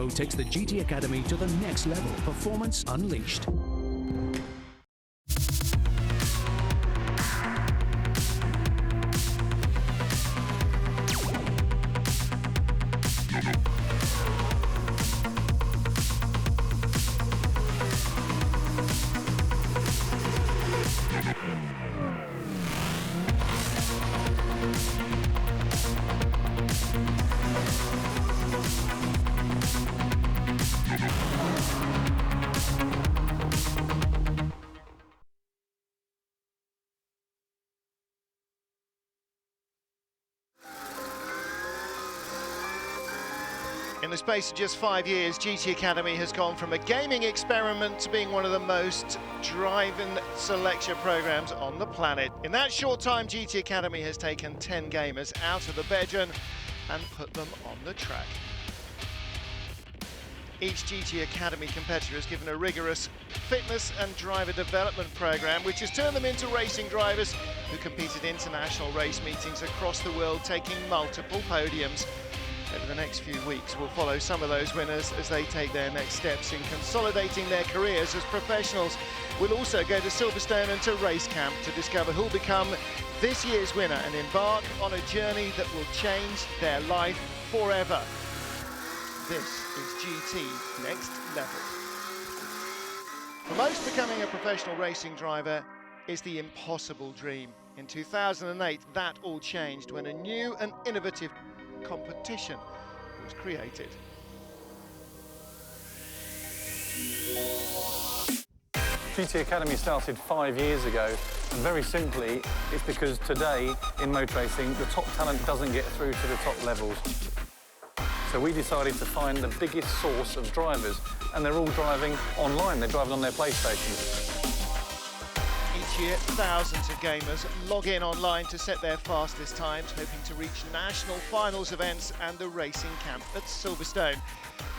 Nismo takes the GT Academy to the next level. Performance unleashed. In the space of just 5 years, GT Academy has gone from a gaming experiment to being one of the most driven selection programs on the planet. In that short time, GT Academy has taken 10 gamers out of the bedroom and put them on the track. Each GT Academy competitor is given a rigorous fitness and driver development program, which has turned them into racing drivers who compete at international race meetings across the world, taking multiple podiums. Over the next few weeks, we'll follow some of those winners as they take their next steps in consolidating their careers as professionals. We'll also go to Silverstone and to Race Camp to discover who'll become this year's winner and embark on a journey that will change their life forever. This is GT Next Level. For most, becoming a professional racing driver is the impossible dream. In 2008, that all changed when a new and innovative competition was created. GT Academy started 5 years ago, and very simply, it's because today in motor racing, the top talent doesn't get through to the top levels. So we decided to find the biggest source of drivers, and they're all driving online. They're driving on their PlayStation. Each year, thousands of gamers log in online to set their fastest times, hoping to reach national finals events and the racing camp at Silverstone.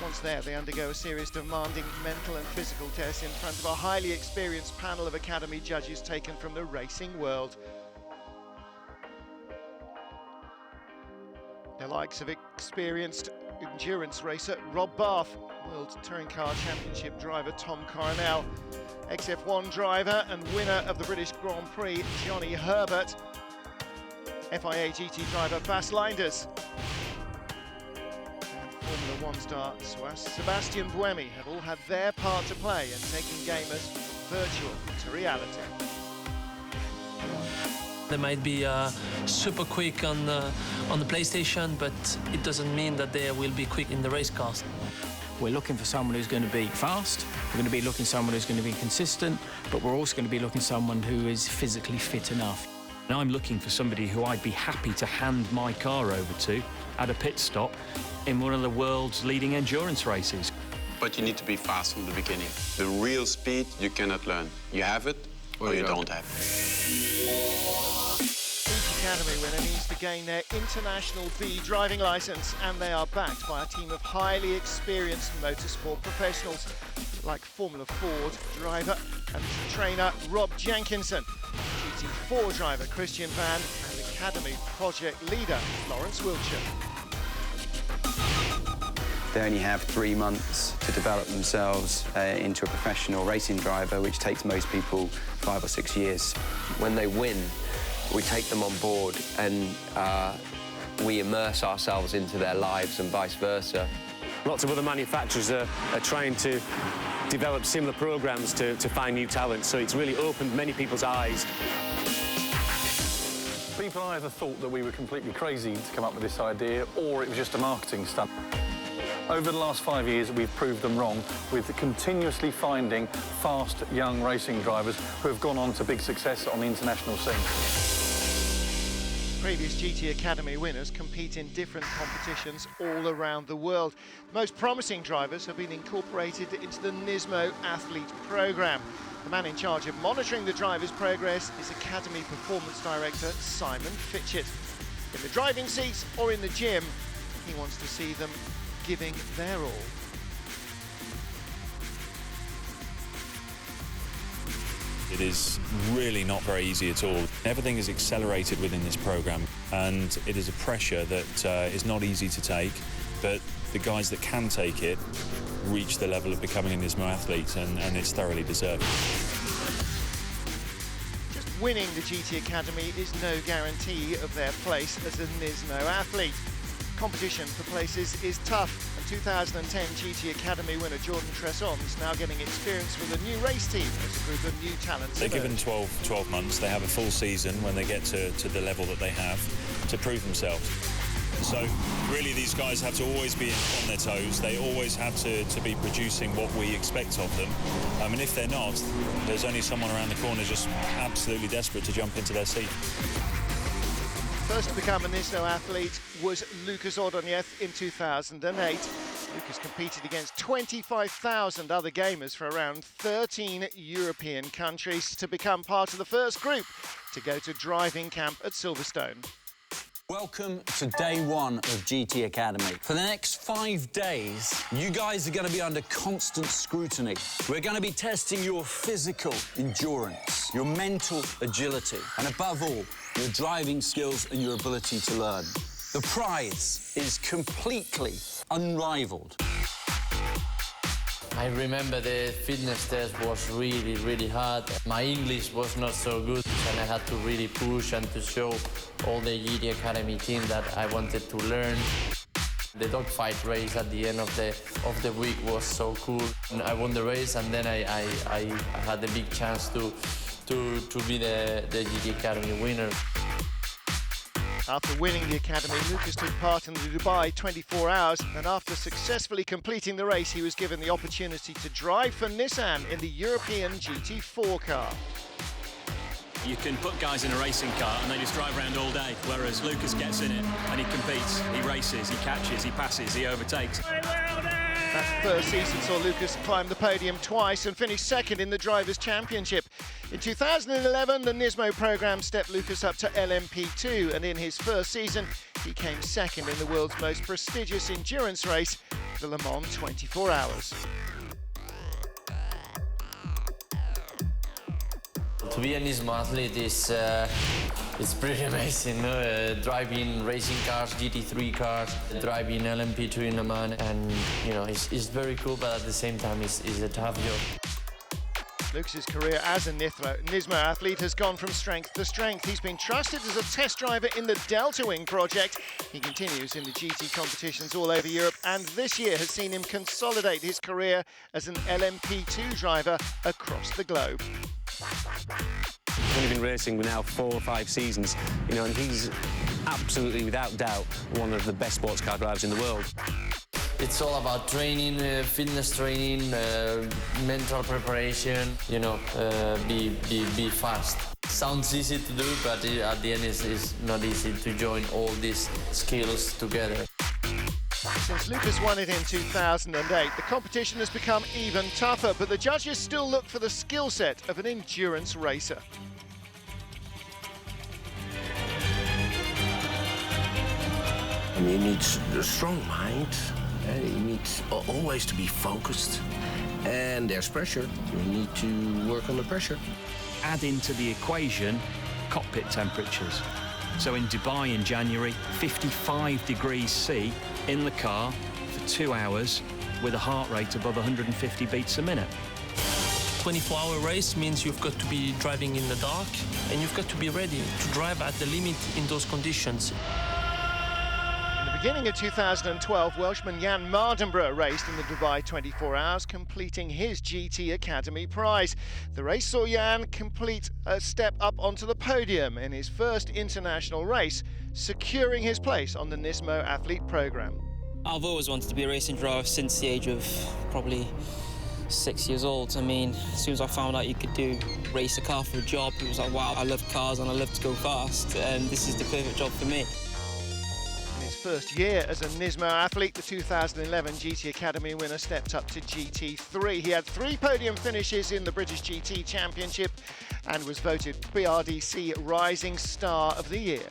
Once there, they undergo a series of demanding mental and physical tests in front of a highly experienced panel of Academy judges taken from the racing world. The likes of experienced endurance racer Rob Bath, World Touring Car Championship driver Tom Coronel, XF1 driver and winner of the British Grand Prix Johnny Herbert, FIA GT driver Bas Leinders, and Formula 1 star Sebastian Buemi have all had their part to play in taking gamers virtual to reality. They might be super quick on the PlayStation, but it doesn't mean that they will be quick in the race cars. We're looking for someone who's going to be fast, we're going to be looking for someone who's going to be consistent, but we're also going to be looking for someone who is physically fit enough. And I'm looking for somebody who I'd be happy to hand my car over to at a pit stop in one of the world's leading endurance races. But you need to be fast from the beginning. The real speed you cannot learn. You have it or you don't have it. Each Academy winner needs to gain their International B driving licence, and they are backed by a team of highly experienced motorsport professionals like Formula Ford driver and trainer Rob Jenkinson, GT4 driver Christian Van, and Academy project leader Lawrence Wiltshire. They only have 3 months to develop themselves into a professional racing driver, which takes most people 5 or 6 years. When they win, we take them on board and we immerse ourselves into their lives and vice versa. Lots of other manufacturers are trying to develop similar programs to find new talent, so it's really opened many people's eyes. People either thought that we were completely crazy to come up with this idea, or it was just a marketing stunt. Over the last 5 years, we've proved them wrong with continuously finding fast, young racing drivers who have gone on to big success on the international scene. Previous GT Academy winners compete in different competitions all around the world. The most promising drivers have been incorporated into the Nismo Athletes program. The man in charge of monitoring the drivers' progress is Academy Performance Director Simon Fitchett. In the driving seats or in the gym, he wants to see them giving their all. It is really not very easy at all. Everything is accelerated within this program, and it is a pressure that is not easy to take, but the guys that can take it reach the level of becoming a Nismo athlete, and it's thoroughly deserved. Just winning the GT Academy is no guarantee of their place as a Nismo athlete. Competition for places is tough, and 2010 GT Academy winner Jordan Tresson's now getting experience with a new race team as a group of new talents. They're given 12 months. They have a full season when they get to the level that they have to prove themselves. So really these guys have to always be on their toes. They always have to be producing what we expect of them. And if they're not, there's only someone around the corner just absolutely desperate to jump into their seat. First to become a Nismo athlete was Lucas Ordonez in 2008. Lucas competed against 25,000 other gamers for around 13 European countries to become part of the first group to go to driving camp at Silverstone. Welcome to day one of GT Academy. For the next 5 days, you guys are going to be under constant scrutiny. We're going to be testing your physical endurance, your mental agility, and above all, your driving skills and your ability to learn. The prize is completely unrivaled. I remember the fitness test was really hard. My English was not so good, and I had to really push and to show all the GT Academy team that I wanted to learn. The dogfight race at the end of the week was so cool. And I won the race, and then I had the big chance to be the GT Academy winner. After winning the Academy, Lucas took part in the Dubai 24 Hours, and after successfully completing the race, he was given the opportunity to drive for Nissan in the European GT4 car. You can put guys in a racing car and they just drive around all day, whereas Lucas gets in it and he competes, he races, he catches, he passes, he overtakes. That first season saw Lucas climb the podium twice and finish second in the Drivers' Championship. In 2011, the Nismo programme stepped Lucas up to LMP2, and in his first season, he came second in the world's most prestigious endurance race, the Le Mans 24 Hours. To be a Nismo athlete is it's pretty amazing, no? Driving racing cars, GT3 cars, driving LMP2 in Le Mans, and it's very cool, but at the same time it's a tough job. Lucas's career as a Nismo athlete has gone from strength to strength. He's been trusted as a test driver in the Delta Wing project. He continues in the GT competitions all over Europe, and this year has seen him consolidate his career as an LMP2 driver across the globe. He's only been racing now 4 or 5 seasons, and he's absolutely, without doubt, one of the best sports car drivers in the world. It's all about training, fitness training, mental preparation, be fast. Sounds easy to do, but at the end it's not easy to join all these skills together. Since Lucas won it in 2008, the competition has become even tougher, but the judges still look for the skill set of an endurance racer. You need a strong mind. You need always to be focused. And there's pressure. You need to work under pressure. Add into the equation cockpit temperatures. So in Dubai in January, 55 degrees C in the car for 2 hours with a heart rate above 150 beats a minute. 24-hour race means you've got to be driving in the dark, and you've got to be ready to drive at the limit in those conditions. Beginning of 2012, Welshman Jan Mardenborough raced in the Dubai 24 Hours, completing his GT Academy prize. The race saw Jan complete a step up onto the podium in his first international race, securing his place on the Nismo Athlete programme. I've always wanted to be a racing driver since the age of probably 6 years old. I mean, as soon as I found out you could race a car for a job, it was like, wow, I love cars and I love to go fast, and this is the perfect job for me. First year as a Nismo athlete, the 2011 GT Academy winner stepped up to GT3. He had 3 podium finishes in the British GT Championship and was voted BRDC Rising Star of the Year.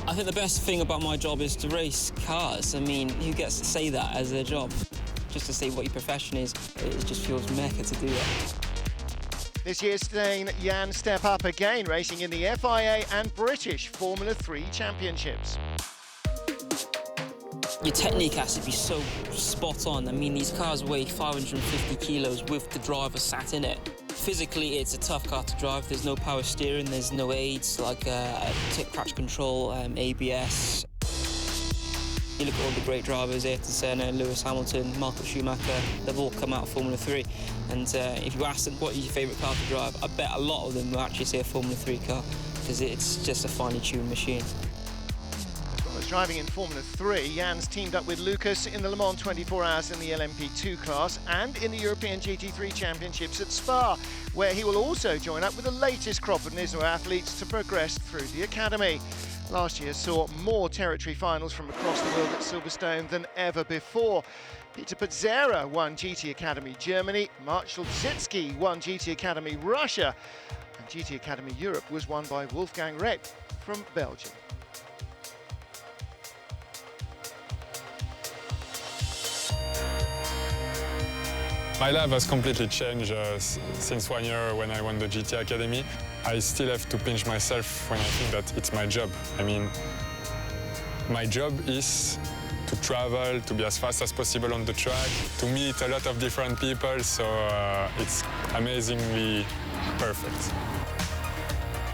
I think the best thing about my job is to race cars. I mean, who gets to say that as a job? Just to say what your profession is, it just feels mecca to do that. This year's seen Jan step up again, racing in the FIA and British Formula 3 Championships. Your technique has to be so spot on. I mean, these cars weigh 550 kilos with the driver sat in it. Physically, it's a tough car to drive. There's no power steering, there's no aids like traction control, ABS. You look at all the great drivers, Ayrton Senna, Lewis Hamilton, Michael Schumacher, they've all come out of Formula 3. And if you ask them what is your favourite car to drive, I bet a lot of them will actually say a Formula 3 car, because it's just a finely tuned machine. As well as driving in Formula 3, Jan's teamed up with Lucas in the Le Mans 24 Hours in the LMP2 class and in the European GT3 Championships at Spa, where he will also join up with the latest crop of Nismo athletes to progress through the academy. Last year saw more territory finals from across the world at Silverstone than ever before. Peter Petzera won GT Academy Germany, Marshall Zitsky won GT Academy Russia, and GT Academy Europe was won by Wolfgang Repp from Belgium. My life has completely changed since 1 year when I won the GT Academy. I still have to pinch myself when I think that it's my job. I mean, my job is to travel, to be as fast as possible on the track, to meet a lot of different people, so it's amazingly perfect.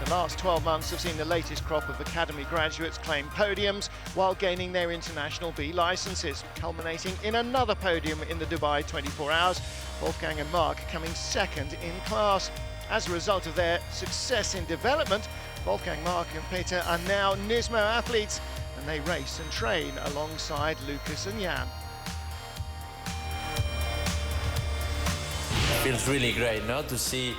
The last 12 months have seen the latest crop of Academy graduates claim podiums while gaining their International B licenses, culminating in another podium in the Dubai 24 Hours, Wolfgang and Mark coming second in class. As a result of their success in development, Wolfgang, Mark and Peter are now Nismo athletes, and they race and train alongside Lucas and Jan. It feels really great, no, to see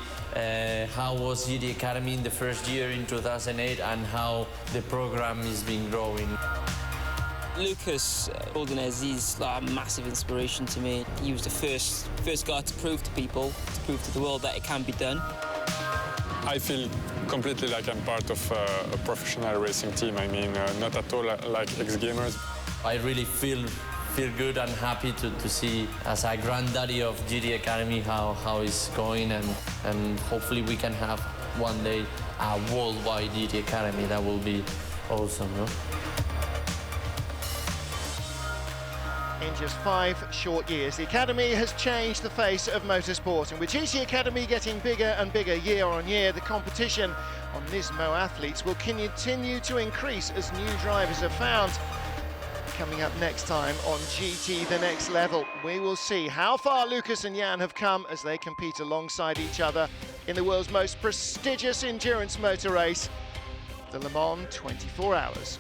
how was GT Academy in the first year in 2008 and how the program is been growing. Lucas Ordonez is like a massive inspiration to me. He was the first guy to prove to people, to prove to the world that it can be done. I feel completely like I'm part of a professional racing team. I mean, not at all like ex-gamers. I really feel good and happy to see as a granddaddy of GT Academy how it's going, and hopefully we can have one day a worldwide GT Academy. That will be awesome, no? In just 5 short years, the Academy has changed the face of motorsport, and with GT Academy getting bigger and bigger year on year, the competition on Nismo athletes will continue to increase as new drivers are found. Coming up next time on GT The Next Level, we will see how far Lucas and Jan have come as they compete alongside each other in the world's most prestigious endurance motor race, the Le Mans 24 Hours.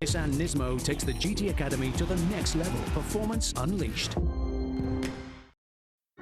Nissan Nismo takes the GT Academy to the next level. Performance unleashed.